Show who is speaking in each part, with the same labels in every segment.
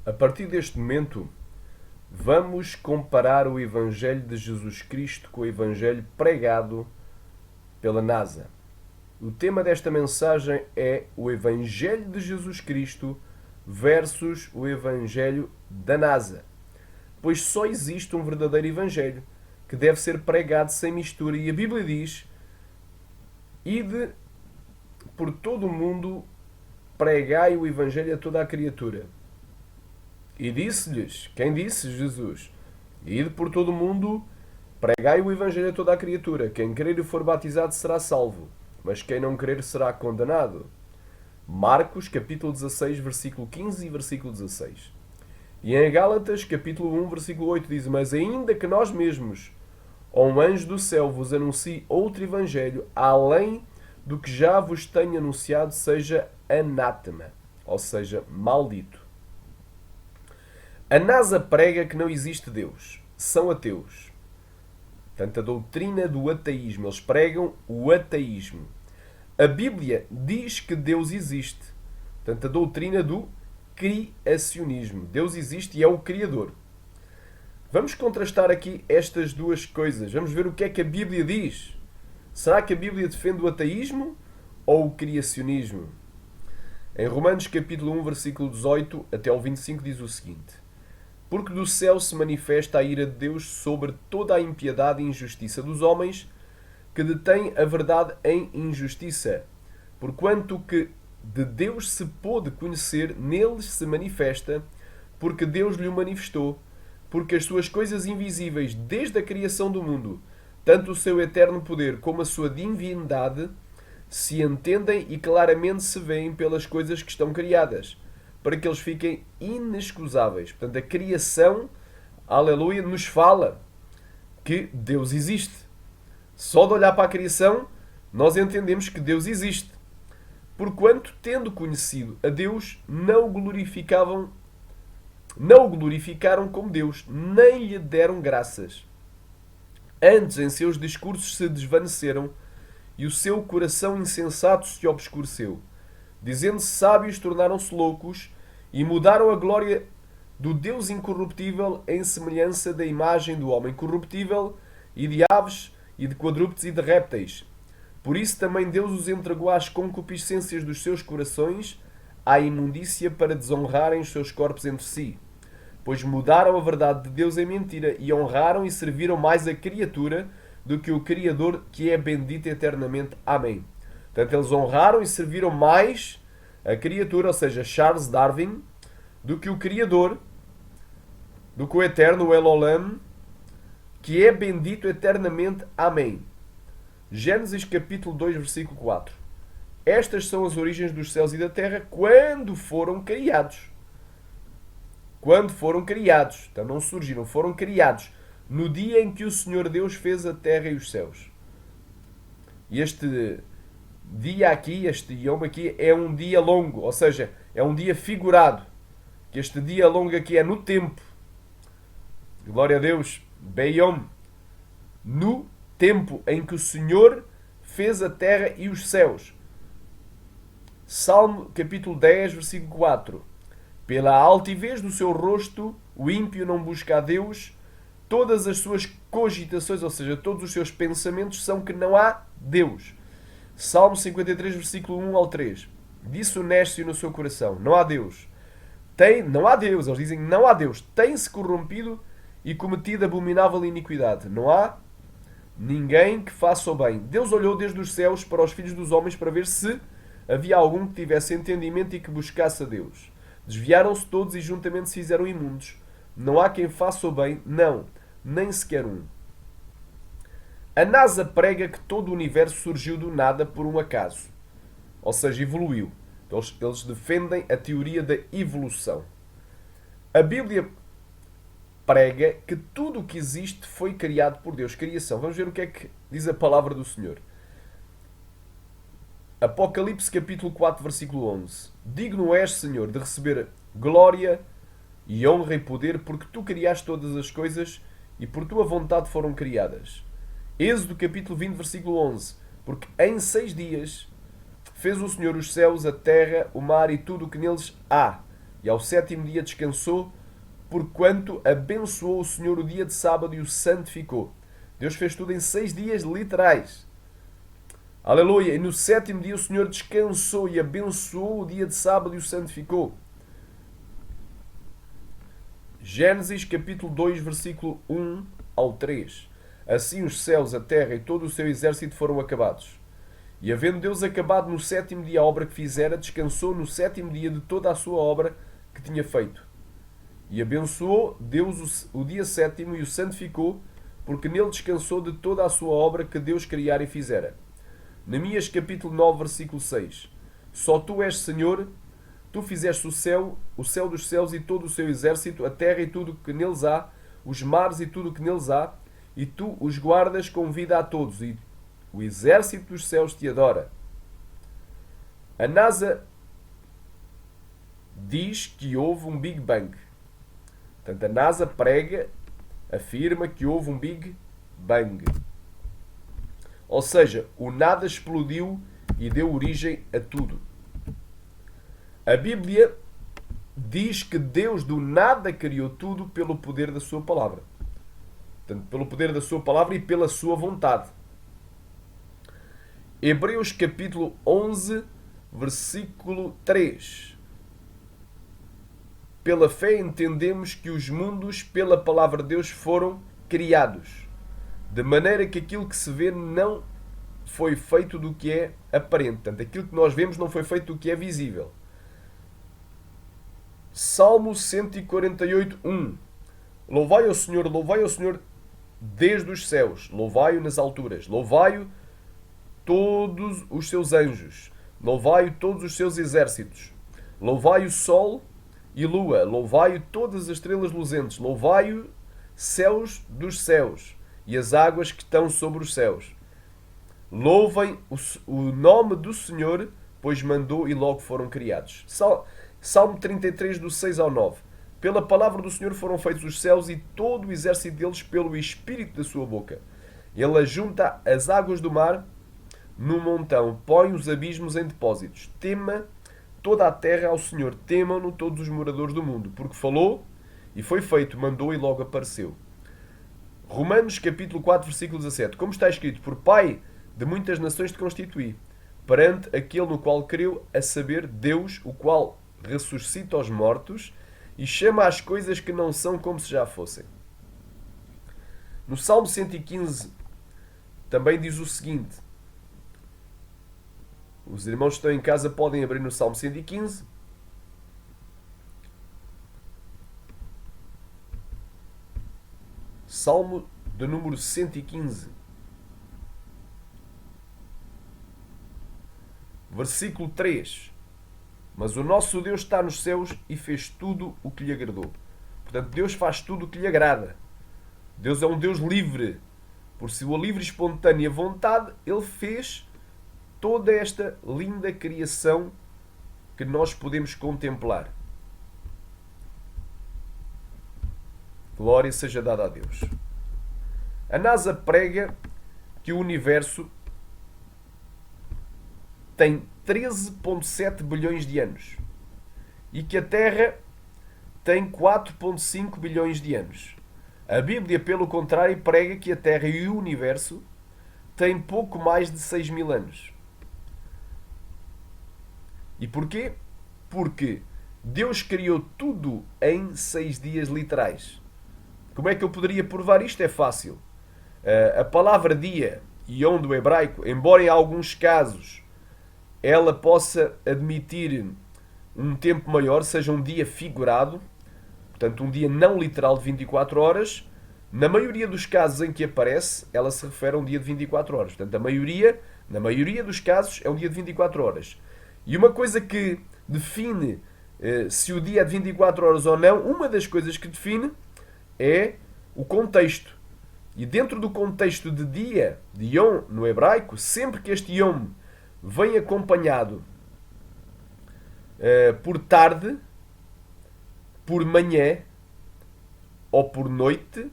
Speaker 1: A partir deste momento, vamos comparar o Evangelho de Jesus Cristo com o Evangelho pregado pela NASA. O tema desta mensagem é o Evangelho de Jesus Cristo versus o Evangelho da NASA. Pois só existe um verdadeiro Evangelho que deve ser pregado sem mistura. E a Bíblia diz: ide por todo o mundo, pregai o Evangelho a toda a criatura. E disse-lhes, quem disse? Jesus. Ide por todo o mundo, pregai o Evangelho a toda a criatura. Quem crer e for batizado será salvo, mas quem não crer será condenado. Marcos, capítulo 16, versículo 15 e versículo 16. E em Gálatas, capítulo 1, versículo 8, diz: mas ainda que nós mesmos, ou um anjo do céu, vos anuncie outro Evangelho, além do que já vos tenho anunciado, seja anátema, ou seja, maldito. A NASA prega que não existe Deus. São ateus. Portanto, a doutrina do ateísmo. Eles pregam o ateísmo. A Bíblia diz que Deus existe. Portanto, a doutrina do criacionismo. Deus existe e é o Criador. Vamos contrastar aqui estas duas coisas. Vamos ver o que é que a Bíblia diz. Será que a Bíblia defende o ateísmo ou o criacionismo? Em Romanos capítulo 1, versículo 18 até ao 25 diz o seguinte: porque do céu se manifesta a ira de Deus sobre toda a impiedade e injustiça dos homens, que detêm a verdade em injustiça. Porquanto que de Deus se pôde conhecer, neles se manifesta, porque Deus lhe o manifestou, porque as suas coisas invisíveis, desde a criação do mundo, tanto o seu eterno poder como a sua divindade, se entendem e claramente se veem pelas coisas que estão criadas, para que eles fiquem inexcusáveis. Portanto, a criação, aleluia, nos fala que Deus existe. Só de olhar para a criação, nós entendemos que Deus existe. Porquanto, tendo conhecido a Deus, não o glorificaram como Deus, nem lhe deram graças. Antes, em seus discursos se desvaneceram, e o seu coração insensato se obscureceu. Dizendo-se sábios, tornaram-se loucos, e mudaram a glória do Deus incorruptível em semelhança da imagem do homem corruptível, e de aves, e de quadrúpedes, e de répteis. Por isso também Deus os entregou às concupiscências dos seus corações, à imundícia, para desonrarem os seus corpos entre si. Pois mudaram a verdade de Deus em mentira, e honraram e serviram mais a criatura do que o Criador, que é bendito eternamente. Amém. Portanto, eles honraram e serviram mais a criatura, ou seja, Charles Darwin, do que o Criador, do que o Eterno, o Elolam, que é bendito eternamente. Amém. Gênesis capítulo 2, versículo 4. Estas são as origens dos céus e da terra quando foram criados. Quando foram criados. Então não surgiram, foram criados. No dia em que o Senhor Deus fez a terra e os céus. E este dia aqui, este Yom aqui, é um dia longo, ou seja, é um dia figurado. Que este dia longo aqui é no tempo. Glória a Deus. Beyom. No tempo em que o Senhor fez a terra e os céus. Salmo capítulo 10, versículo 4. Pela altivez do seu rosto, o ímpio não busca a Deus. Todas as suas cogitações, ou seja, todos os seus pensamentos são que não há Deus. Salmo 53, versículo 1 ao 3. Disse o néscio no seu coração: não há Deus. Não há Deus. Eles dizem: não há Deus. Tem-se corrompido e cometido abominável iniquidade. Não há ninguém que faça o bem. Deus olhou desde os céus para os filhos dos homens para ver se havia algum que tivesse entendimento e que buscasse a Deus. Desviaram-se todos e juntamente se fizeram imundos. Não há quem faça o bem, não, nem sequer um. A NASA prega que todo o universo surgiu do nada por um acaso. Ou seja, evoluiu. Eles defendem a teoria da evolução. A Bíblia prega que tudo o que existe foi criado por Deus. Criação. Vamos ver o que é que diz a palavra do Senhor. Apocalipse capítulo 4, versículo 11. Digno és, Senhor, de receber glória e honra e poder, porque tu criaste todas as coisas e por tua vontade foram criadas. Êxodo capítulo 20, versículo 11. Porque em 6 dias fez o Senhor os céus, a terra, o mar e tudo o que neles há. e ao sétimo dia descansou, porquanto abençoou o Senhor o dia de sábado e o santificou. Deus fez tudo em 6 dias literais. Aleluia! E no sétimo dia o Senhor descansou e abençoou o dia de sábado e o santificou. Gênesis capítulo 2, versículo 1 ao 3. Assim os céus, a terra e todo o seu exército foram acabados. E havendo Deus acabado no sétimo dia a obra que fizera, descansou no sétimo dia de toda a sua obra que tinha feito. E abençoou Deus o dia sétimo e o santificou, porque nele descansou de toda a sua obra que Deus criara e fizera. Neemias capítulo 9, versículo 6. Só tu és Senhor, tu fizeste o céu dos céus e todo o seu exército, a terra e tudo o que neles há, os mares e tudo o que neles há, e tu os guardas com vida a todos, e o exército dos céus te adora. A NASA diz que houve um Big Bang. Portanto, a NASA prega, afirma que houve um Big Bang. Ou seja, o nada explodiu e deu origem a tudo. A Bíblia diz que Deus do nada criou tudo pelo poder da sua palavra. Portanto, pelo poder da sua palavra e pela sua vontade. Hebreus capítulo 11, versículo 3. Pela fé entendemos que os mundos pela palavra de Deus foram criados, de maneira que aquilo que se vê não foi feito do que é aparente. Portanto, aquilo que nós vemos não foi feito do que é visível. Salmo 148, 1. Louvai ao Senhor desde os céus, louvai-o nas alturas, louvai-o todos os seus anjos, louvai-o todos os seus exércitos, louvai o sol e lua, louvai-o todas as estrelas luzentes, louvai-o céus dos céus e as águas que estão sobre os céus. Louvem o nome do Senhor, pois mandou e logo foram criados. Salmo 33, do 6 ao 9. Pela palavra do Senhor foram feitos os céus e todo o exército deles pelo espírito da sua boca. Ele ajunta as águas do mar num montão, põe os abismos em depósitos. Tema toda a terra ao Senhor, temam-no todos os moradores do mundo, porque falou e foi feito, mandou e logo apareceu. Romanos capítulo 4, versículo 17. Como está escrito, por Pai de muitas nações te constituí, perante aquele no qual creu, a saber, Deus, o qual ressuscita os mortos e chama as coisas que não são como se já fossem. No Salmo 115 também diz o seguinte. Os irmãos que estão em casa podem abrir no Salmo 115. Salmo de número 115. Versículo 3. Mas o nosso Deus está nos céus e fez tudo o que lhe agradou. Portanto, Deus faz tudo o que lhe agrada. Deus é um Deus livre. Por sua livre e espontânea vontade, Ele fez toda esta linda criação que nós podemos contemplar. Glória seja dada a Deus. A NASA prega que o universo tem 13,7 bilhões de anos e que a Terra tem 4,5 bilhões de anos. A Bíblia, pelo contrário, prega que a Terra e o universo têm pouco mais de 6 mil anos. E porquê? Porque Deus criou tudo em 6 dias literais. Como é que eu poderia provar isto? É fácil. A palavra dia, yom do hebraico, embora em alguns casos ela possa admitir um tempo maior, seja um dia figurado, portanto um dia não literal de 24 horas, na maioria dos casos em que aparece, ela se refere a um dia de 24 horas. Portanto, na maioria dos casos é um dia de 24 horas. E uma coisa que define se o dia é de 24 horas ou não, uma das coisas que define é o contexto. E dentro do contexto de dia, de yom no hebraico, sempre que este yom vem acompanhado por tarde, por manhã ou por noite,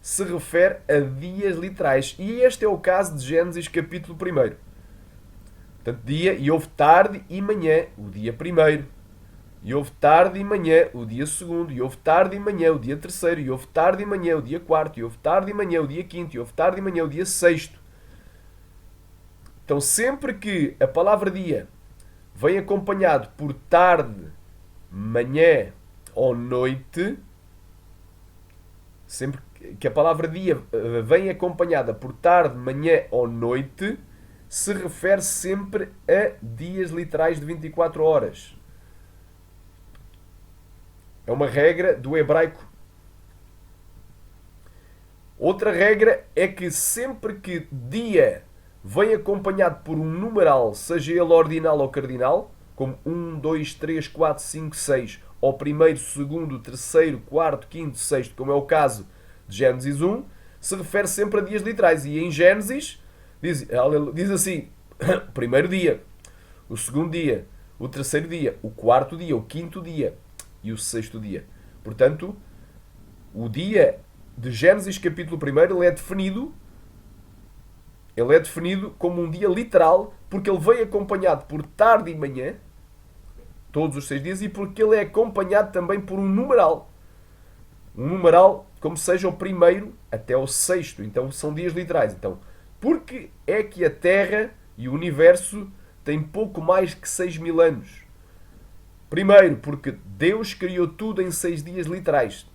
Speaker 1: se refere a dias literais. E este é o caso de Gênesis capítulo 1. Portanto, dia, e houve tarde e manhã, o dia primeiro. E houve tarde e manhã o dia segundo, e houve tarde e manhã o dia terceiro, e houve tarde e manhã o dia quarto, e houve tarde e manhã o dia quinto, e houve tarde e manhã o dia sexto. Então, sempre que a palavra dia vem acompanhado por tarde, manhã ou noite, sempre que a palavra dia vem acompanhada por tarde, manhã ou noite, se refere sempre a dias literais de 24 horas. É uma regra do hebraico. Outra regra é que sempre que dia vem acompanhado por um numeral, seja ele ordinal ou cardinal, como 1, 2, 3, 4, 5, 6, ou primeiro, segundo, terceiro, quarto, quinto, sexto, como é o caso de Gênesis 1, se refere sempre a dias literais. E em Gênesis diz assim: o primeiro dia, o segundo dia, o terceiro dia, o quarto dia, o quinto dia e o sexto dia. Portanto, o dia de Gênesis capítulo 1 ele é definido como um dia literal porque ele vem acompanhado por tarde e manhã, todos os 6 dias, e porque ele é acompanhado também por um numeral. Um numeral como seja o primeiro até o sexto. Então são dias literais. Então, porque é que a Terra e o Universo têm pouco mais que 6.000 anos? Primeiro, porque Deus criou tudo em 6 dias literais.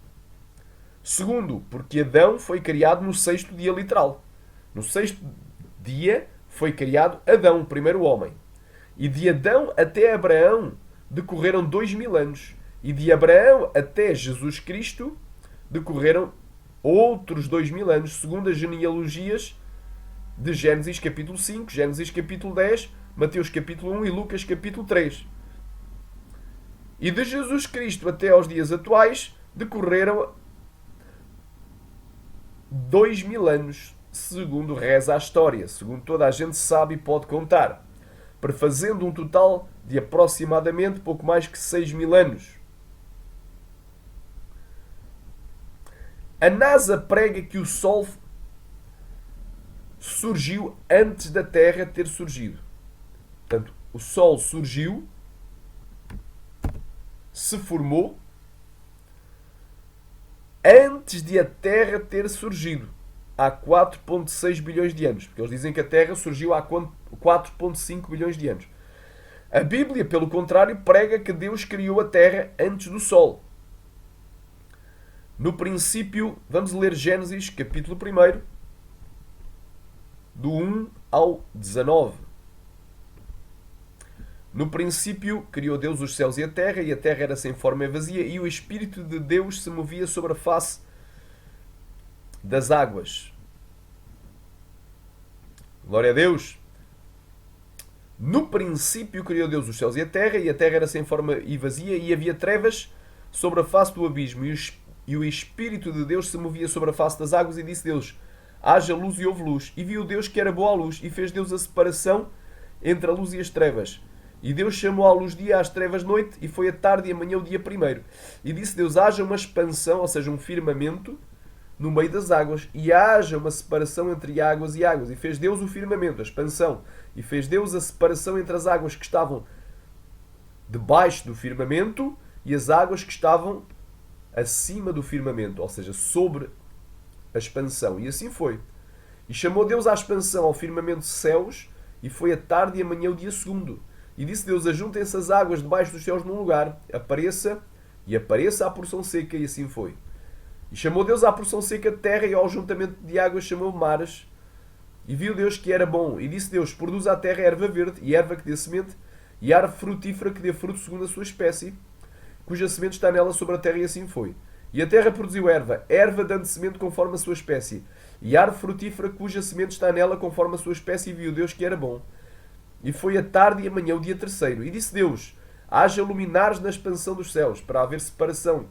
Speaker 1: Segundo, porque Adão foi criado no sexto dia literal. No sexto dia foi criado Adão, o primeiro homem. E de Adão até Abraão decorreram 2.000 anos. E de Abraão até Jesus Cristo decorreram outros 2.000 anos, segundo as genealogias de Gênesis capítulo 5, Gênesis capítulo 10, Mateus capítulo 1 e Lucas capítulo 3. E de Jesus Cristo até aos dias atuais decorreram 2.000 anos, segundo reza a história, segundo toda a gente sabe e pode contar, prefazendo um total de aproximadamente pouco mais que 6.000 anos. A NASA prega que o Sol surgiu antes da Terra ter surgido. Portanto, o Sol surgiu, se formou, antes de a Terra ter surgido, há 4,6 bilhões de anos. Porque eles dizem que a Terra surgiu há 4,5 bilhões de anos. A Bíblia, pelo contrário, prega que Deus criou a Terra antes do Sol. No princípio, vamos ler Gênesis, capítulo 1, do 1 ao 19. No princípio, criou Deus os céus e a terra era sem forma e vazia, e o Espírito de Deus se movia sobre a face das águas. Glória a Deus! No princípio, criou Deus os céus e a terra era sem forma e vazia, e havia trevas sobre a face do abismo, e o Espírito de Deus se movia sobre a face das águas, e disse Deus: haja luz, e houve luz. E viu Deus que era boa a luz, e fez Deus a separação entre a luz e as trevas. E Deus chamou à luz dia, às trevas noite, e foi a tarde e a manhã o dia primeiro. E disse Deus: haja uma expansão, ou seja, um firmamento, no meio das águas, e haja uma separação entre águas e águas. E fez Deus o firmamento, a expansão, e fez Deus a separação entre as águas que estavam debaixo do firmamento e as águas que estavam acima do firmamento, ou seja, sobre a expansão. E assim foi. E chamou Deus à expansão ao firmamento de céus, e foi a tarde e a manhã o dia segundo. E disse Deus: ajuntem-se as águas debaixo dos céus num lugar, apareça a porção seca, e assim foi. E chamou Deus à porção seca de terra, e ao juntamento de águas chamou mares. E viu Deus que era bom. E disse Deus: produz à terra erva verde, e erva que dê semente, e árvore frutífera que dê fruto segundo a sua espécie, cuja semente está nela sobre a terra, e assim foi. E a terra produziu erva dando semente conforme a sua espécie, e árvore frutífera cuja semente está nela conforme a sua espécie, e viu Deus que era bom. E foi a tarde e a manhã o dia terceiro. E disse Deus: haja luminares na expansão dos céus, para haver separação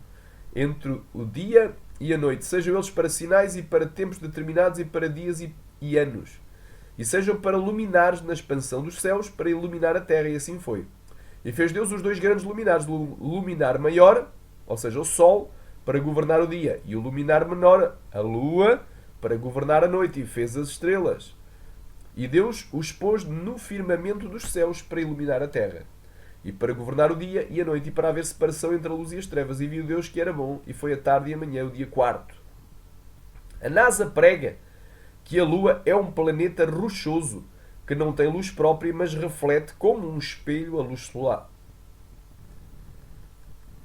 Speaker 1: entre o dia e a noite, sejam eles para sinais e para tempos determinados, e para dias e anos, e sejam para luminares na expansão dos céus, para iluminar a terra. E assim foi. E fez Deus os dois grandes luminares, o luminar maior, ou seja, o sol, para governar o dia, e o luminar menor, a lua, para governar a noite, e fez as estrelas. E Deus os pôs no firmamento dos céus para iluminar a terra. e para governar o dia e a noite, e para haver separação entre a luz e as trevas. E viu Deus que era bom, e foi a tarde e a manhã, o dia quarto. A NASA prega que a Lua é um planeta rochoso, que não tem luz própria, mas reflete como um espelho a luz solar.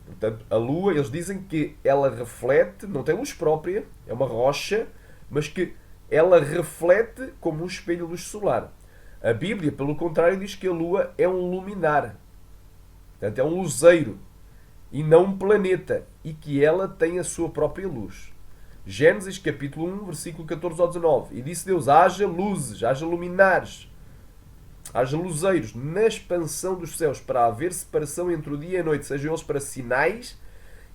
Speaker 1: Portanto, a Lua, eles dizem que ela reflete, não tem luz própria, é uma rocha, mas que ela reflete como um espelho a luz solar. A Bíblia, pelo contrário, diz que a Lua é um luminar. Portanto, é um luzeiro e não um planeta, e que ela tem a sua própria luz. Gênesis capítulo 1, versículo 14 ao 19. E disse Deus: haja luzes, haja luminares, haja luzeiros na expansão dos céus, para haver separação entre o dia e a noite, sejam eles para sinais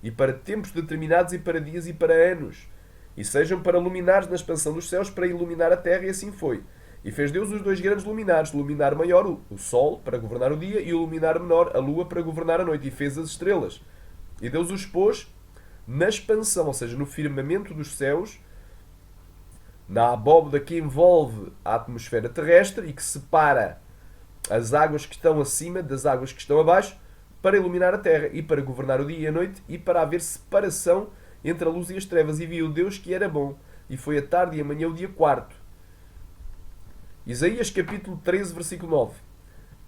Speaker 1: e para tempos determinados e para dias e para anos, e sejam para luminares na expansão dos céus, para iluminar a terra, e assim foi. E fez Deus os dois grandes luminares, o luminar maior, o sol, para governar o dia, e o luminar menor, a lua, para governar a noite. E fez as estrelas. E Deus os pôs na expansão, ou seja, no firmamento dos céus, na abóbada que envolve a atmosfera terrestre e que separa as águas que estão acima das águas que estão abaixo, para iluminar a terra e para governar o dia e a noite, e para haver separação entre a luz e as trevas. E viu Deus que era bom, e foi a tarde e a manhã, o dia quarto. Isaías capítulo 13, versículo 9.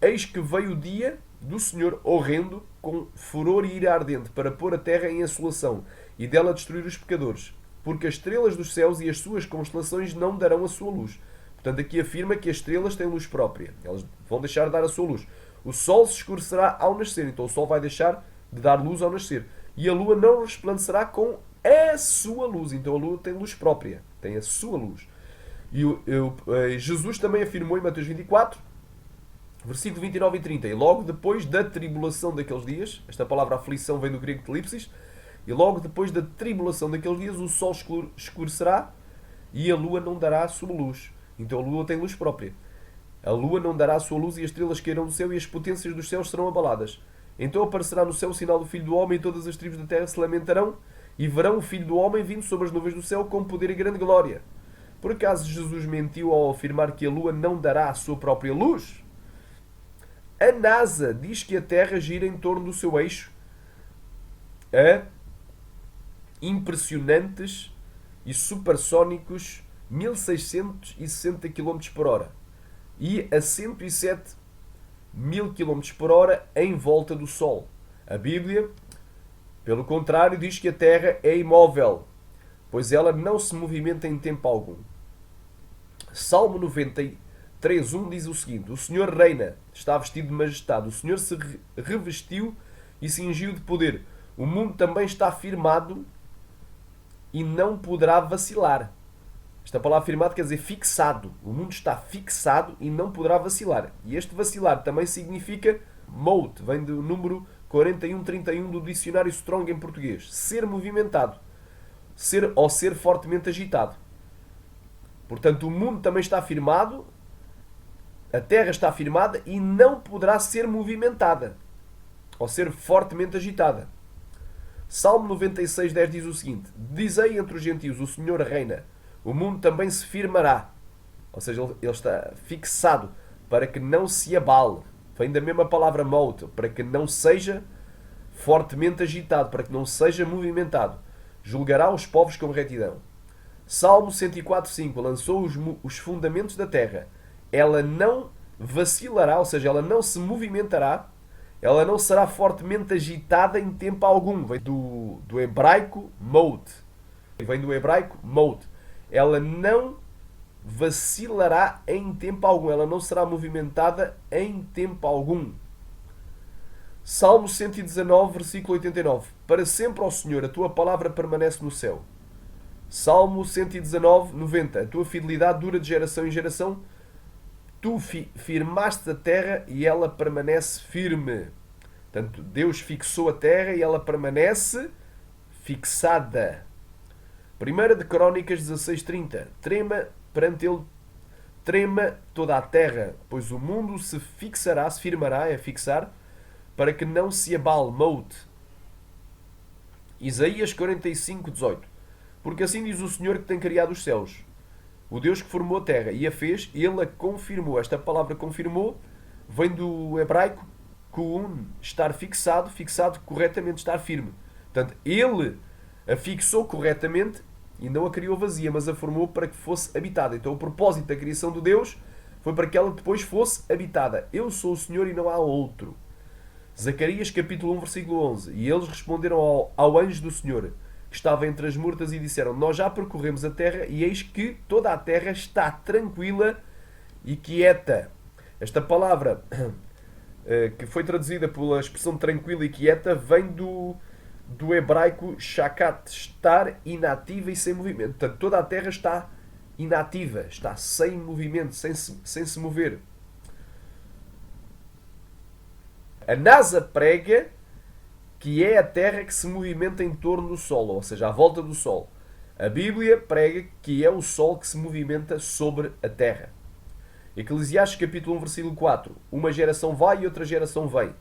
Speaker 1: Eis que veio o dia do Senhor horrendo, com furor e ira ardente, para pôr a terra em assolação, e dela destruir os pecadores. Porque as estrelas dos céus e as suas constelações não darão a sua luz. Portanto, aqui afirma que as estrelas têm luz própria. Elas vão deixar de dar a sua luz. O sol se escurecerá ao nascer. Então o sol vai deixar de dar luz ao nascer. E a lua não resplandecerá com a sua luz. Então a lua tem luz própria. Tem a sua luz. E Jesus também afirmou em Mateus 24, versículo 29 e 30. E logo depois da tribulação daqueles dias, esta palavra aflição vem do grego telipsis, e logo depois da tribulação daqueles dias o sol escurecerá e a lua não dará a sua luz. Então a lua tem luz própria. A lua não dará a sua luz, e as estrelas cairão do céu, e as potências dos céus serão abaladas. Então aparecerá no céu o sinal do Filho do Homem, e todas as tribos da terra se lamentarão, e verão o Filho do Homem vindo sobre as nuvens do céu com poder e grande glória. Por acaso Jesus mentiu ao afirmar que a lua não dará a sua própria luz? A NASA diz que a Terra gira em torno do seu eixo a impressionantes e supersónicos 1660 km por hora e a 107 mil km por hora em volta do Sol. A Bíblia, pelo contrário, diz que a Terra é imóvel, pois ela não se movimenta em tempo algum. Salmo 93:1 diz o seguinte: o Senhor reina, está vestido de majestade, o Senhor se revestiu e cingiu de poder. O mundo também está firmado e não poderá vacilar. Esta palavra firmado quer dizer fixado. O mundo está fixado e não poderá vacilar. E este vacilar também significa mote, vem do número 4131 do dicionário Strong em português. Ser movimentado. Ser ou ser fortemente agitado. Portanto, o mundo também está firmado, a terra está firmada e não poderá ser movimentada ou ser fortemente agitada. Salmo 96:10 diz o seguinte: dizei entre os gentios, o Senhor reina, o mundo também se firmará. Ou seja, ele está fixado para que não se abale. Vem da mesma palavra mote, para que não seja fortemente agitado, para que não seja movimentado. Julgará os povos com retidão. Salmo 104:5 lançou os fundamentos da terra. Ela não vacilará, ou seja, ela não se movimentará, ela não será fortemente agitada em tempo algum. Vem do hebraico mote. Vem do hebraico mote. Ela não vacilará em tempo algum. Ela não será movimentada em tempo algum. Salmo 119, versículo 89. Para sempre, ó Senhor, a tua palavra permanece no céu. Salmo 119, 90. A tua fidelidade dura de geração em geração. Tu firmaste a terra e ela permanece firme. Portanto, Deus fixou a terra e ela permanece fixada. 1 de Crónicas 16:30. Trema perante ele, trema toda a terra, pois o mundo se fixará, se firmará, é fixar, para que não se abale. Mote. Isaías 45:18. Porque assim diz o Senhor que tem criado os céus, o Deus que formou a terra e a fez, ele a confirmou. Esta palavra confirmou vem do hebraico Kuun, estar fixado, fixado corretamente, estar firme. Portanto, ele a fixou corretamente e não a criou vazia, mas a formou para que fosse habitada. Então o propósito da criação de Deus foi para que ela depois fosse habitada. Eu sou o Senhor e não há outro. Zacarias capítulo 1, versículo 11. E eles responderam ao anjo do Senhor, que estava entre as murtas, e disseram: Nós já percorremos a terra, e eis que toda a terra está tranquila e quieta. Esta palavra, que foi traduzida pela expressão tranquila e quieta, vem do hebraico shakat, estar inativa e sem movimento. Portanto, toda a terra está inativa, está sem movimento, sem se mover. A NASA prega que é a Terra que se movimenta em torno do Sol, ou seja, à volta do Sol. A Bíblia prega que é o Sol que se movimenta sobre a Terra. Eclesiastes capítulo 1, versículo 4. Uma geração vai e outra geração vem,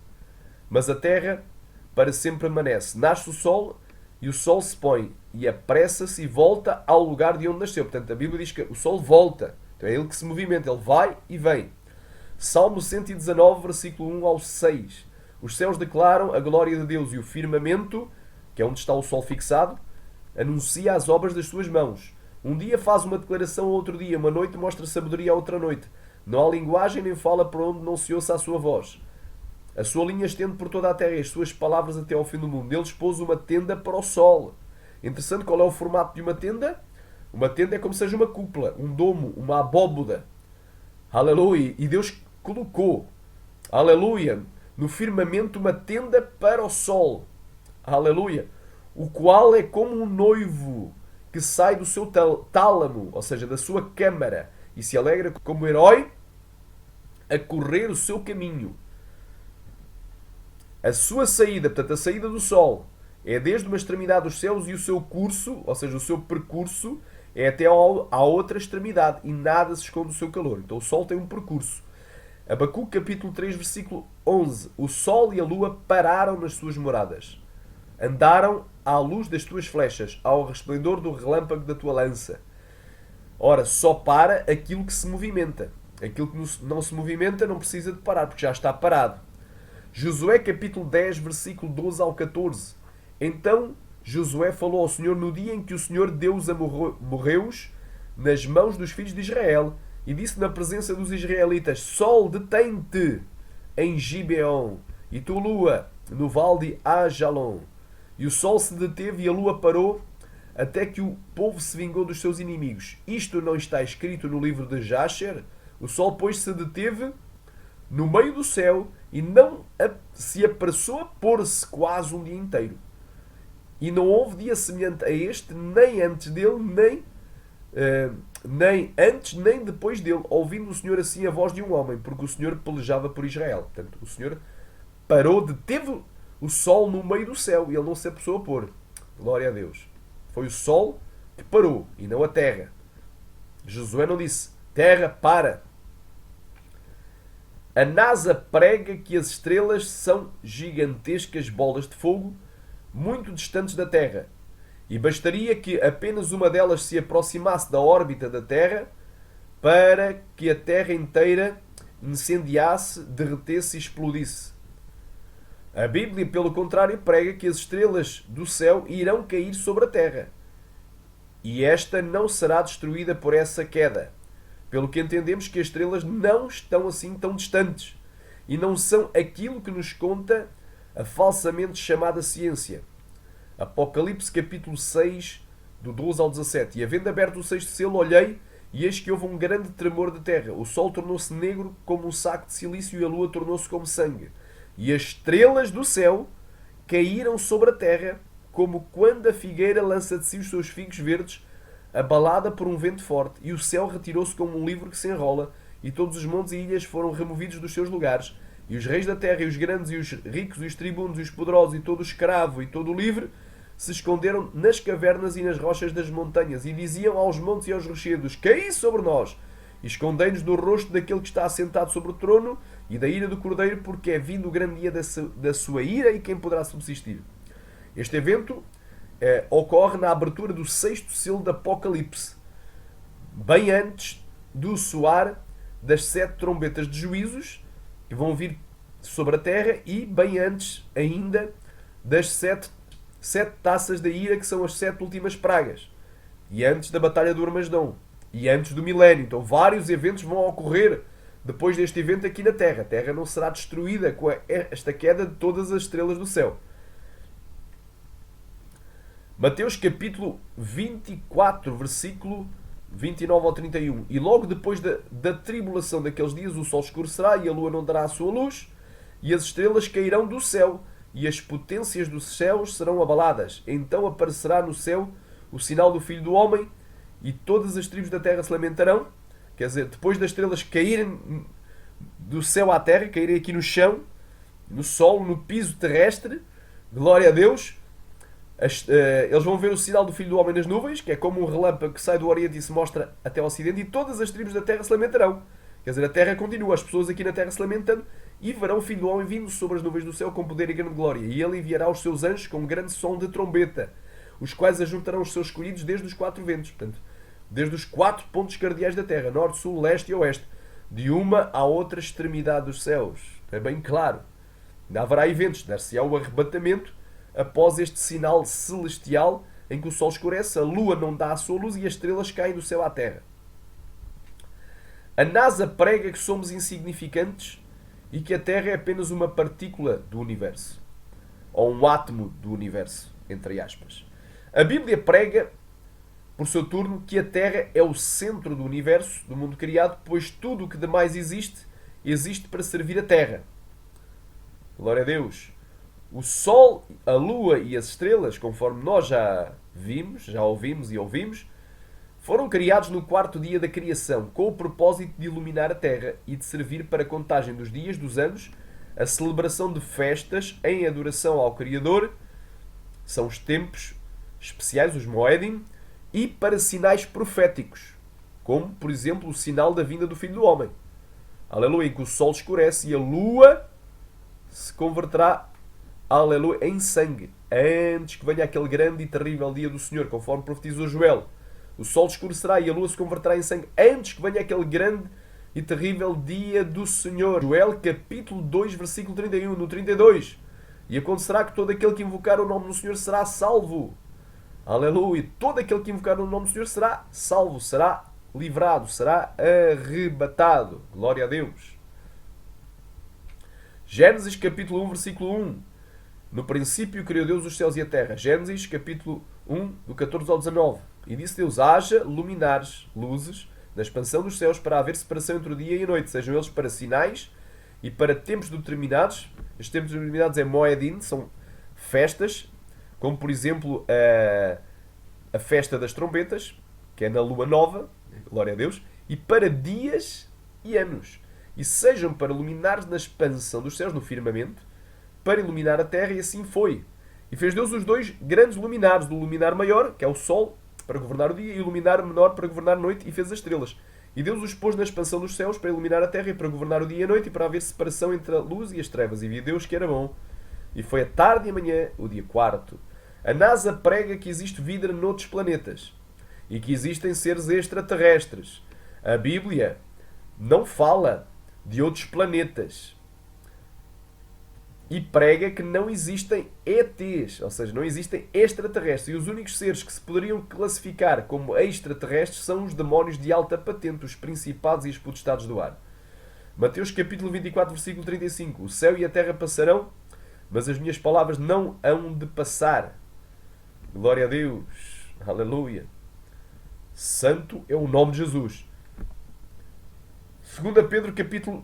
Speaker 1: mas a Terra para sempre permanece. Nasce o Sol e o Sol se põe e apressa-se e volta ao lugar de onde nasceu. Portanto, a Bíblia diz que o Sol volta. Então é ele que se movimenta, ele vai e vem. Salmo 119, versículo 1 ao 6. Os céus declaram a glória de Deus e o firmamento, que é onde está o sol fixado, anuncia as obras das suas mãos. Um dia faz uma declaração a outro dia, uma noite mostra sabedoria a outra noite. Não há linguagem nem fala por onde não se ouça a sua voz. A sua linha estende por toda a terra e as suas palavras até ao fim do mundo. Ele expôs uma tenda para o sol. Interessante, qual é o formato de uma tenda? Uma tenda é como se seja uma cúpula, um domo, uma abóboda. Aleluia! E Deus colocou, aleluia, no firmamento uma tenda para o sol. Aleluia! O qual é como um noivo que sai do seu tálamo, ou seja, da sua câmara, e se alegra como herói a correr o seu caminho. A sua saída, portanto, a saída do sol, é desde uma extremidade dos céus e o seu curso, ou seja, o seu percurso, é até à outra extremidade e nada se esconde do seu calor. Então o sol tem um percurso. Abacuque capítulo 3, versículo 11. O sol e a lua pararam nas suas moradas. Andaram à luz das tuas flechas, ao resplendor do relâmpago da tua lança. Ora, só para aquilo que se movimenta. Aquilo que não se movimenta não precisa de parar, porque já está parado. Josué capítulo 10, versículo 12 ao 14. Então Josué falou ao Senhor no dia em que o Senhor Deus morreu-os nas mãos dos filhos de Israel, e disse na presença dos israelitas: Sol, detém-te em Gibeon, e tu, lua, no vale de Ajalon. E o sol se deteve e a lua parou, até que o povo se vingou dos seus inimigos. Isto não está escrito no livro de Jasher? O sol, pois, se deteve no meio do céu e não se apressou a pôr-se quase um dia inteiro. E não houve dia semelhante a este, nem antes dele, nem antes, nem depois dele, ouvindo o Senhor assim a voz de um homem, porque o Senhor pelejava por Israel. Portanto, o Senhor parou, deteve o sol no meio do céu e ele não se apressou a pôr. Glória a Deus. Foi o sol que parou e não a terra. Josué não disse: terra, para. A NASA prega que as estrelas são gigantescas bolas de fogo muito distantes da Terra, e bastaria que apenas uma delas se aproximasse da órbita da Terra para que a Terra inteira incendiasse, derretesse e explodisse. A Bíblia, pelo contrário, prega que as estrelas do céu irão cair sobre a Terra, e esta não será destruída por essa queda. Pelo que entendemos que as estrelas não estão assim tão distantes e não são aquilo que nos conta a falsamente chamada ciência. Apocalipse capítulo 6, do 12 ao 17. E havendo aberto o sexto selo, olhei, e eis que houve um grande tremor de terra. O sol tornou-se negro como um saco de silício, e a lua tornou-se como sangue. E as estrelas do céu caíram sobre a terra, como quando a figueira lança de si os seus figos verdes, abalada por um vento forte, e o céu retirou-se como um livro que se enrola, e todos os montes e ilhas foram removidos dos seus lugares, e os reis da terra, e os grandes, e os ricos, e os tribunos, e os poderosos, e todo o escravo, e todo o livre, se esconderam nas cavernas e nas rochas das montanhas, e diziam aos montes e aos rochedos: caí sobre nós, e escondei-nos do rosto daquele que está assentado sobre o trono, e da ira do Cordeiro, porque é vindo o grande dia da sua ira, e quem poderá subsistir. Este evento ocorre na abertura do sexto selo de Apocalipse, bem antes do soar das 7 trombetas de juízos, que vão vir sobre a terra e bem antes ainda das sete taças da ira, que são as 7 últimas pragas. E antes da Batalha do Armagedom. E antes do milénio. Então vários eventos vão ocorrer depois deste evento aqui na Terra. A Terra não será destruída com esta queda de todas as estrelas do céu. Mateus capítulo 24, versículo 29 ao 31. E logo depois da tribulação daqueles dias, o sol escurecerá e a lua não dará a sua luz, e as estrelas cairão do céu, e as potências dos céus serão abaladas. Então aparecerá no céu o sinal do Filho do Homem, e todas as tribos da terra se lamentarão. Quer dizer, depois das estrelas caírem do céu à terra, caírem aqui no chão, no solo, no piso terrestre, glória a Deus, eles vão ver o sinal do Filho do Homem nas nuvens, que é como um relâmpago que sai do Oriente e se mostra até ao Ocidente, e todas as tribos da terra se lamentarão. Quer dizer, a terra continua, as pessoas aqui na terra se lamentando, e verão o Filho do Homem vindo sobre as nuvens do céu com poder e grande glória. E ele enviará os seus anjos com grande som de trombeta, os quais ajuntarão os seus escolhidos desde os 4 ventos, portanto, desde os 4 pontos cardeais da terra, norte, sul, leste e oeste, de uma à outra extremidade dos céus. É bem claro. Ainda haverá eventos, dar-se-á o arrebatamento após este sinal celestial em que o sol escurece, a lua não dá a sua luz e as estrelas caem do céu à terra. A NASA prega que somos insignificantes e que a Terra é apenas uma partícula do universo, ou um átomo do universo, entre aspas. A Bíblia prega, por seu turno, que a Terra é o centro do universo, do mundo criado, pois tudo o que demais existe, existe para servir a Terra. Glória a Deus. O Sol, a Lua e as estrelas, conforme nós já vimos, já ouvimos e ouvimos, foram criados no 4º dia da criação, com o propósito de iluminar a Terra e de servir para a contagem dos dias, dos anos, a celebração de festas em adoração ao Criador, são os tempos especiais, os Moedim, e para sinais proféticos, como, por exemplo, o sinal da vinda do Filho do Homem. Aleluia, em que o sol escurece e a lua se converterá, aleluia, em sangue, antes que venha aquele grande e terrível dia do Senhor, conforme profetizou Joel. O sol escurecerá e a lua se converterá em sangue, antes que venha aquele grande e terrível dia do Senhor. Joel capítulo 2, versículo 31, no 32. E acontecerá que todo aquele que invocar o nome do Senhor será salvo. Aleluia! Todo aquele que invocar o nome do Senhor será salvo, será livrado, será arrebatado. Glória a Deus. Gênesis capítulo 1, versículo 1. No princípio criou Deus os céus e a terra. Gênesis capítulo 1, do 14 ao 19. E disse Deus, haja luminares, luzes, na expansão dos céus, para haver separação entre o dia e a noite, sejam eles para sinais e para tempos determinados. Estes tempos determinados é Moedim, são festas, como por exemplo a festa das trombetas, que é na lua nova, glória a Deus, e para dias e anos. E sejam para luminares na expansão dos céus, no firmamento, para iluminar a terra, e assim foi. E fez Deus os 2 grandes luminares, do luminar maior, que é o sol, para governar o dia, e o luminar menor para governar a noite, e fez as estrelas. E Deus os pôs na expansão dos céus para iluminar a terra e para governar o dia e a noite e para haver separação entre a luz e as trevas. E via Deus que era bom. E foi a tarde e a manhã, o dia 4º. A NASA prega que existe vida noutros planetas e que existem seres extraterrestres. A Bíblia não fala de outros planetas e prega que não existem ETs, ou seja, não existem extraterrestres. E os únicos seres que se poderiam classificar como extraterrestres são os demónios de alta patente, os principados e os potestades do ar. Mateus capítulo 24, versículo 35. O céu e a terra passarão, mas as minhas palavras não hão de passar. Glória a Deus. Aleluia. Santo é o nome de Jesus. 2 Pedro capítulo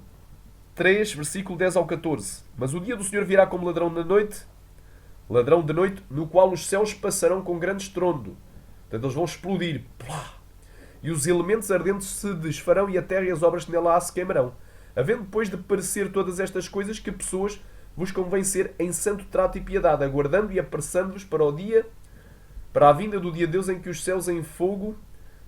Speaker 1: 3, versículo 10 ao 14. Mas o dia do Senhor virá como ladrão de noite, no qual os céus passarão com grande estrondo. Portanto, eles vão explodir. E os elementos ardentes se desfarão e a terra e as obras que nela há se queimarão. Havendo depois de parecer todas estas coisas, que pessoas vos convém ser em santo trato e piedade, aguardando e apressando-vos para a vinda do dia de Deus, em que os céus em fogo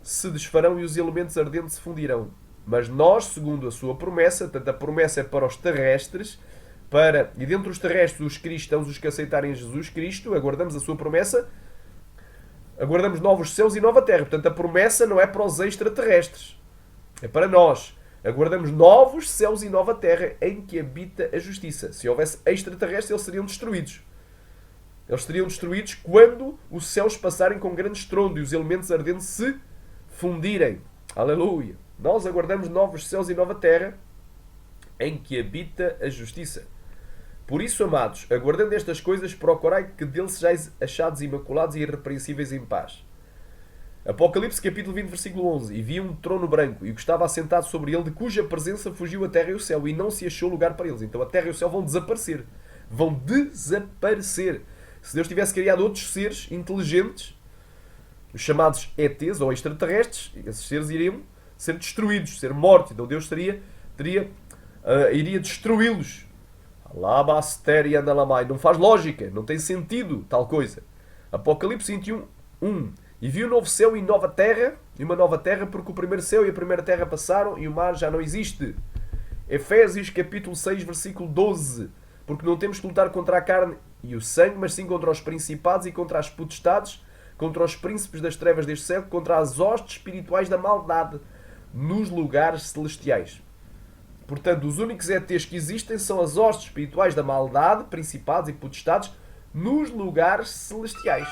Speaker 1: se desfarão e os elementos ardentes se fundirão. Mas nós, segundo a sua promessa, portanto a promessa é para os terrestres, e dentre os terrestres os cristãos, os que aceitarem Jesus Cristo, aguardamos a sua promessa, aguardamos novos céus e nova terra. Portanto a promessa não é para os extraterrestres, é para nós. aguardamos novos céus e nova terra em que habita a justiça. Se houvesse extraterrestres, eles seriam destruídos. Eles seriam destruídos quando os céus passarem com grande estrondo e os elementos ardentes se fundirem. Aleluia! Nós aguardamos novos céus e nova terra em que habita a justiça. Por isso, amados, aguardando estas coisas, procurai que dele sejais achados imaculados e irrepreensíveis em paz. Apocalipse capítulo 20, versículo 11. E vi um trono branco, e o que estava assentado sobre ele, de cuja presença fugiu a terra e o céu, e não se achou lugar para eles. Então a terra e o céu vão desaparecer. Vão desaparecer. Se Deus tivesse criado outros seres inteligentes, os chamados ETs ou extraterrestres, esses seres iriam ser destruídos, ser mortos. Então Deus iria destruí-los. Não faz lógica, não tem sentido tal coisa. Apocalipse 21, 1. E vi um novo céu e nova terra, e uma nova terra, porque o primeiro céu e a primeira terra passaram e o mar já não existe. Efésios capítulo 6, versículo 12. Porque não temos que lutar contra a carne e o sangue, mas sim contra os principados e contra as potestades, contra os príncipes das trevas deste século, contra as hostes espirituais da maldade nos lugares celestiais. Portanto, os únicos ETs que existem são as hostes espirituais da maldade, principados e potestades, nos lugares celestiais.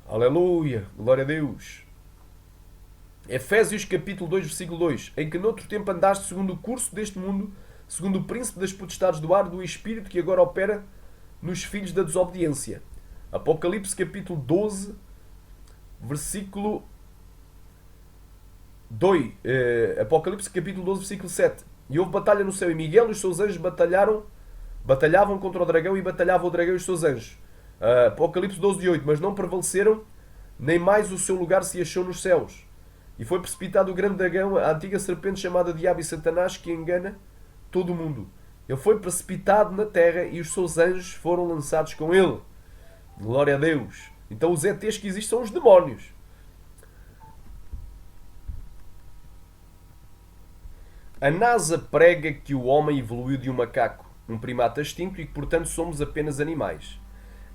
Speaker 1: Aleluia! Glória a Deus! Efésios capítulo 2, versículo 2. Em que noutro tempo andaste segundo o curso deste mundo, segundo o príncipe das potestades do ar, do espírito que agora opera nos filhos da desobediência. Apocalipse capítulo 12, versículo 2. Apocalipse capítulo 12, versículo 7. E houve batalha no céu, e Miguel e os seus anjos batalhavam contra o dragão, e batalhava o dragão e os seus anjos. Apocalipse 12, 8. Mas não prevaleceram, nem mais o seu lugar se achou nos céus. E foi precipitado o grande dragão, a antiga serpente chamada Diabo e Satanás, que engana todo o mundo. Ele foi precipitado na terra e os seus anjos foram lançados com ele. Glória a Deus. Então os ETs que existem são os demónios. A NASA prega que o homem evoluiu de um macaco, um primata extinto, e que portanto somos apenas animais.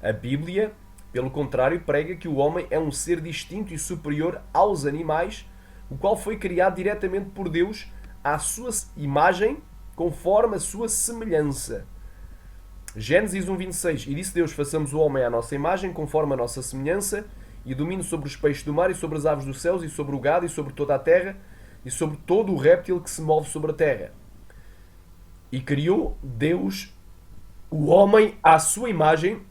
Speaker 1: A Bíblia, pelo contrário, prega que o homem é um ser distinto e superior aos animais, o qual foi criado diretamente por Deus à sua imagem, conforme a sua semelhança. Gênesis 1:26. E disse Deus: façamos o homem à nossa imagem, conforme a nossa semelhança, e domine sobre os peixes do mar, e sobre as aves dos céus, e sobre o gado, e sobre toda a terra, e sobre todo o réptil que se move sobre a terra. E criou Deus o homem à sua imagem,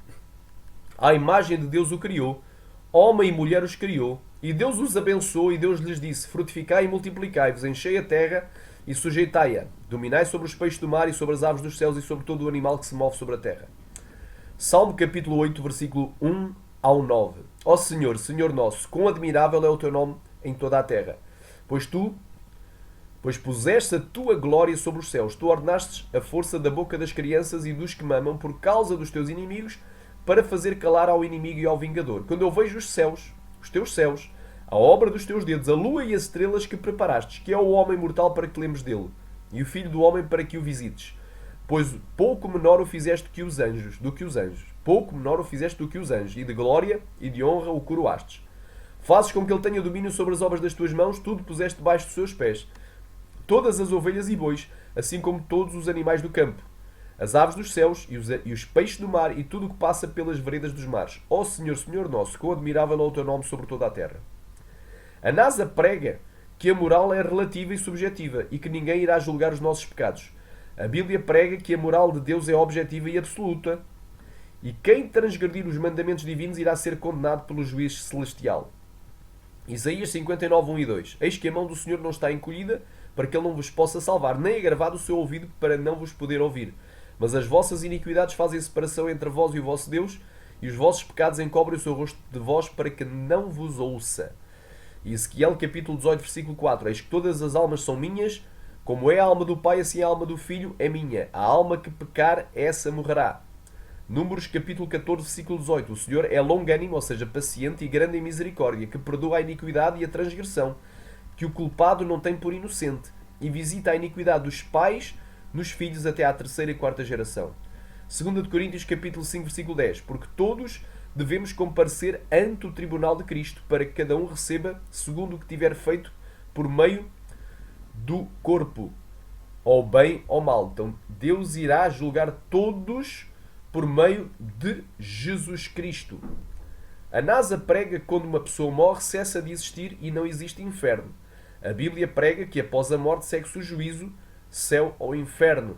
Speaker 1: à imagem de Deus o criou, homem e mulher os criou, e Deus os abençoou, e Deus lhes disse: frutificai e multiplicai-vos, enchei a terra e sujeitai-a, dominai sobre os peixes do mar e sobre as aves dos céus e sobre todo o animal que se move sobre a terra. Salmo capítulo 8, versículo 1 ao 9. Ó Senhor, Senhor nosso, quão admirável é o teu nome em toda a terra, pois puseste a tua glória sobre os céus, tu ordenastes a força da boca das crianças e dos que mamam por causa dos teus inimigos, para fazer calar ao inimigo e ao vingador. Quando eu vejo os céus, os teus céus, a obra dos teus dedos, a lua e as estrelas que preparastes, que é o homem mortal para que te lembres dele, e o filho do homem para que o visites. Pois pouco menor o fizeste do que os anjos. Pouco menor o fizeste do que os anjos, e de glória e de honra o coroastes. Fazes com que ele tenha domínio sobre as obras das tuas mãos, tudo puseste debaixo dos seus pés. Todas as ovelhas e bois, assim como todos os animais do campo, as aves dos céus e os peixes do mar, e tudo o que passa pelas veredas dos mares. Ó Senhor, Senhor nosso, quão admirável é o teu nome sobre toda a terra. A NASA prega que a moral é relativa e subjetiva e que ninguém irá julgar os nossos pecados. A Bíblia prega que a moral de Deus é objetiva e absoluta, e quem transgredir os mandamentos divinos irá ser condenado pelo juiz celestial. Isaías 59, 1 e 2. Eis que a mão do Senhor não está encolhida, para que ele não vos possa salvar, nem agravado o seu ouvido, para não vos poder ouvir. Mas as vossas iniquidades fazem separação entre vós e o vosso Deus, e os vossos pecados encobrem o seu rosto de vós, para que não vos ouça. E Ezequiel capítulo 18, versículo 4. Eis que todas as almas são minhas, como é a alma do Pai, assim a alma do Filho é minha. A alma que pecar, essa morrerá. Números capítulo 14, versículo 18. O Senhor é longânimo, ou seja, paciente e grande em misericórdia, que perdoa a iniquidade e a transgressão, que o culpado não tem por inocente, e visita a iniquidade dos pais nos filhos até à terceira e quarta geração. 2 Coríntios capítulo 5, versículo 10. Porque todos devemos comparecer ante o tribunal de Cristo, para que cada um receba segundo o que tiver feito por meio do corpo, ou bem ou mal. Então Deus irá julgar todos por meio de Jesus Cristo. A NASA prega que quando uma pessoa morre cessa de existir e não existe inferno. A Bíblia prega que após a morte segue-se o juízo, céu ou inferno.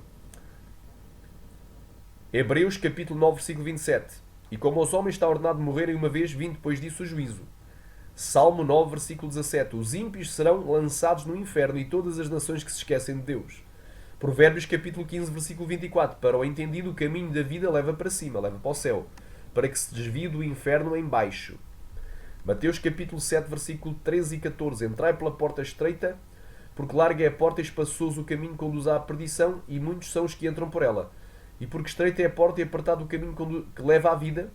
Speaker 1: Hebreus capítulo 9, versículo 27. E como aos homens está ordenado morrerem uma vez, vindo depois disso o juízo. Salmo 9, versículo 17. Os ímpios serão lançados no inferno e todas as nações que se esquecem de Deus. Provérbios capítulo 15, versículo 24. Para o entendido o caminho da vida leva para cima, leva para o céu, para que se desvie do inferno em baixo. Mateus capítulo 7, versículo 13 e 14. Entrai pela porta estreita, porque larga é a porta e espaçoso o caminho que conduz à perdição, e muitos são os que entram por ela. E porque estreita é a porta e apertado o caminho que leva à vida,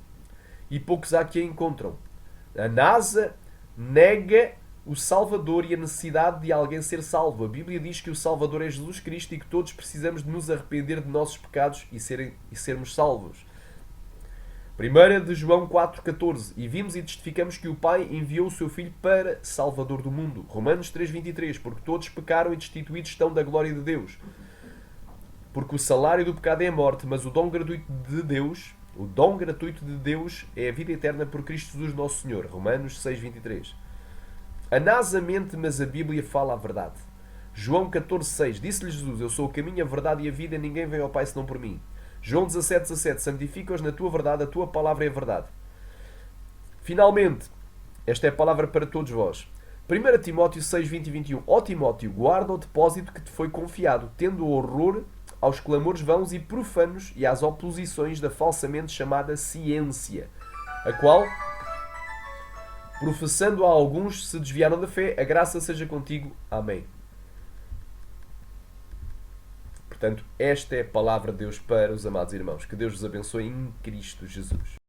Speaker 1: e poucos há que a encontram. A NASA nega o Salvador e a necessidade de alguém ser salvo. A Bíblia diz que o Salvador é Jesus Cristo e que todos precisamos de nos arrepender de nossos pecados e sermos salvos. 1 de João 4,14. E vimos e testificamos que o Pai enviou o seu Filho para Salvador do mundo. Romanos 3,23. Porque todos pecaram e destituídos estão da glória de Deus. Porque o salário do pecado é a morte, mas o dom gratuito de Deus é a vida eterna por Cristo Jesus nosso Senhor. Romanos 6,23. A NASA mente, mas a Bíblia fala a verdade. João 14,6. Disse-lhe Jesus: Eu sou o caminho, a verdade e a vida, ninguém vem ao Pai senão por mim. João 17,17. Santifica-os na tua verdade, a tua palavra é a verdade. Finalmente, esta é a palavra para todos vós. 1 Timóteo 6, 20 e 21. Ó Timóteo, guarda o depósito que te foi confiado, tendo horror aos clamores vãos e profanos e às oposições da falsamente chamada ciência, a qual, professando a alguns, se desviaram da fé. A graça seja contigo. Amém. Portanto, esta é a palavra de Deus para os amados irmãos. Que Deus vos abençoe em Cristo Jesus.